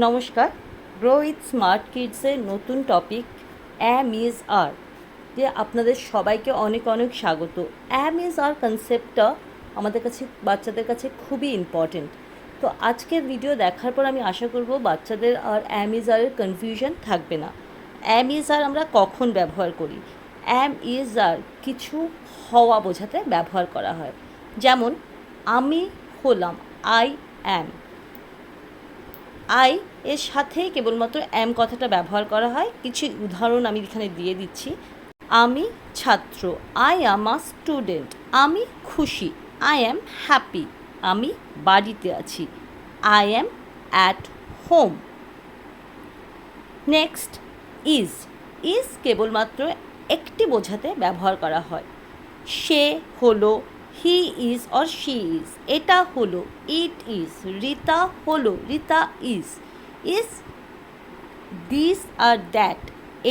নমস্কার, grow with smart কিডসের নতুন topic am is আর যে আপনাদের সবাইকে অনেক অনেক স্বাগত। অ্যাম ইজ আর কনসেপ্টটা আমাদের কাছে বাচ্চাদের কাছে খুবই ইম্পর্টেন্ট। তো আজকের ভিডিও দেখার পর আমি আশা করব বাচ্চাদের আর অ্যাম ইজ আরের কনফিউশন থাকবে না। অ্যাম ইজ আর আমরা কখন ব্যবহার করি? অ্যাম ইজ আর কিছু হওয়া বোঝাতে ব্যবহার করা হয়। যেমন আমি হলাম, আই অ্যাম। আই এর সাথেই কেবলমাত্র অ্যাম কথাটা ব্যবহার করা হয়। কিছু উদাহরণ আমি এখানে দিয়ে দিচ্ছি। আমি ছাত্র, আই অ্যাম আ স্টুডেন্ট। আমি খুশি, আই অ্যাম হ্যাপি। আমি বাড়িতে আছি, I am at home. Next is. Is কেবলমাত্র একটি বোঝাতে ব্যবহার করা হয়। সে হলো, he is or she is. এটা হলো, ইট ইজ। রিতা হলো, রিতা ইজ। ইজ, দিস আর দ্যাট,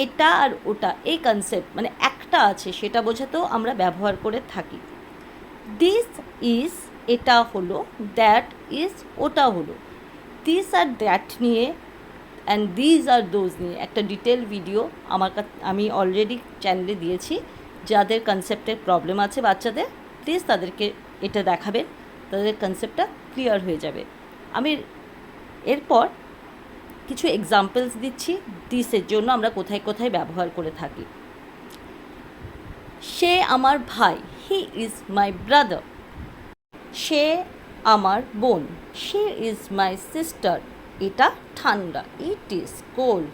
এটা আর ওটা, এই কনসেপ্ট মানে একটা আছে সেটা বোঝাতেও আমরা ব্যবহার করে থাকি। দিস ইজ, এটা হলো, দ্যাট ইজ, ওটা হলো। দিস আর দ্যাট নিয়ে অ্যান্ড দিজ আর দোজ নিয়ে একটা ডিটেল ভিডিও আমি অলরেডি চ্যানেলে দিয়েছি। যাদের কনসেপ্টের প্রবলেম আছে বাচ্চাদের, প্লিজ তাদেরকে এটা দেখাবেন, তাদের কনসেপ্টটা ক্লিয়ার হয়ে যাবে। আমি এরপর কিছু এক্সাম্পলস দিচ্ছি দিসের জন্য আমরা কোথায় কোথায় ব্যবহার করে থাকি। সে আমার ভাই, হি ইজ মাই ব্রাদার। সে আমার বোন, শি ইজ মাই সিস্টার। এটা ঠান্ডা, ইট ইজ কোল্ড।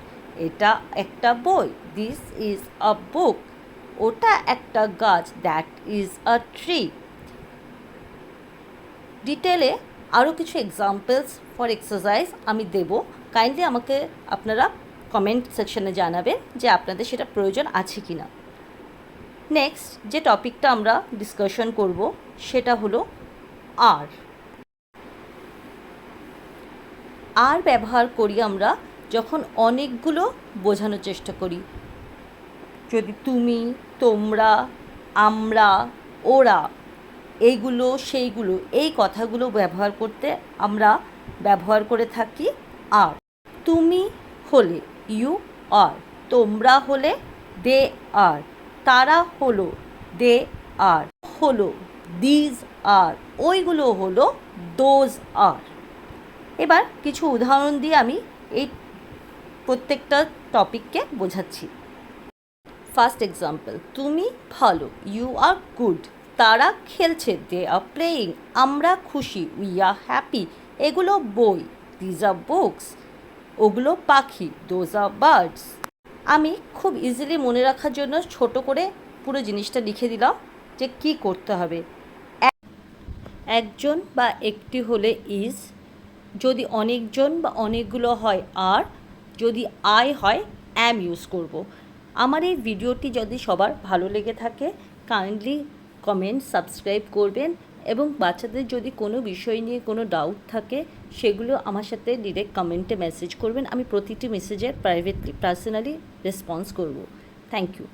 এটা একটা বই, দিস ইজ আ বুক। ওটা একটা গাছ, দ্যাট ইজ আ ট্রি। ডিটেলে আরও কিছু এক্সাম্পলস ফর এক্সারসাইজ আমি দেব। কাইন্ডলি আমাকে আপনারা কমেন্ট সেকশনে জানাবেন যে আপনাদের সেটা প্রয়োজন আছে কি না। নেক্সট যে টপিকটা আমরা ডিসকাশন করব সেটা হলো আর। আর ব্যবহার করি আমরা যখন অনেকগুলো বোঝানোর চেষ্টা করি। যদি তুমি, তোমরা, আমরা, ওরা, এইগুলো সেইগুলো, এই কথাগুলো ব্যবহার করতে আমরা ব্যবহার করে থাকি আর। তুমি হলে, ইউ আর। তোমরা হলে, দে আর। তারা হলো, দে আর। হলো, দিজ আর। ওইগুলো হলো, দোজ আর। এবার কিছু উদাহরণ দিয়ে আমি এই প্রত্যেকটা টপিককে বোঝাচ্ছি। ফার্স্ট এক্সাম্পল, তুমি ভালো, ইউ আর গুড। তারা খেলছে, দে আর প্লেয়িং। আমরা খুশি, উই আর হ্যাপি। এগুলো বই, দিজ আর বুকস। ওগুলো পাখি, দোজ আর বার্ডস। আমি খুব ইজিলি মনে রাখার জন্য ছোট করে পুরো জিনিসটা লিখে দিলাম যে কি করতে হবে। একজন বা একটি হলে ইজ, যদি অনেকজন বা অনেকগুলো হয় আর, যদি আই হয় অ্যাম ইউজ করব। আমার এই ভিডিওটি যদি সবার ভালো লেগে থাকে কাইন্ডলি কমেন্ট, সাবস্ক্রাইব করবেন এবং বাচ্চাদের যদি কোনো বিষয় নিয়ে কোনো ডাউট থাকে সেগুলো আমার সাথে ডিরেক্ট কমেন্টে মেসেজ করবেন। আমি প্রতিটি মেসেজের প্রাইভেটলি পার্সোনালি রেসপন্স করব। Thank you.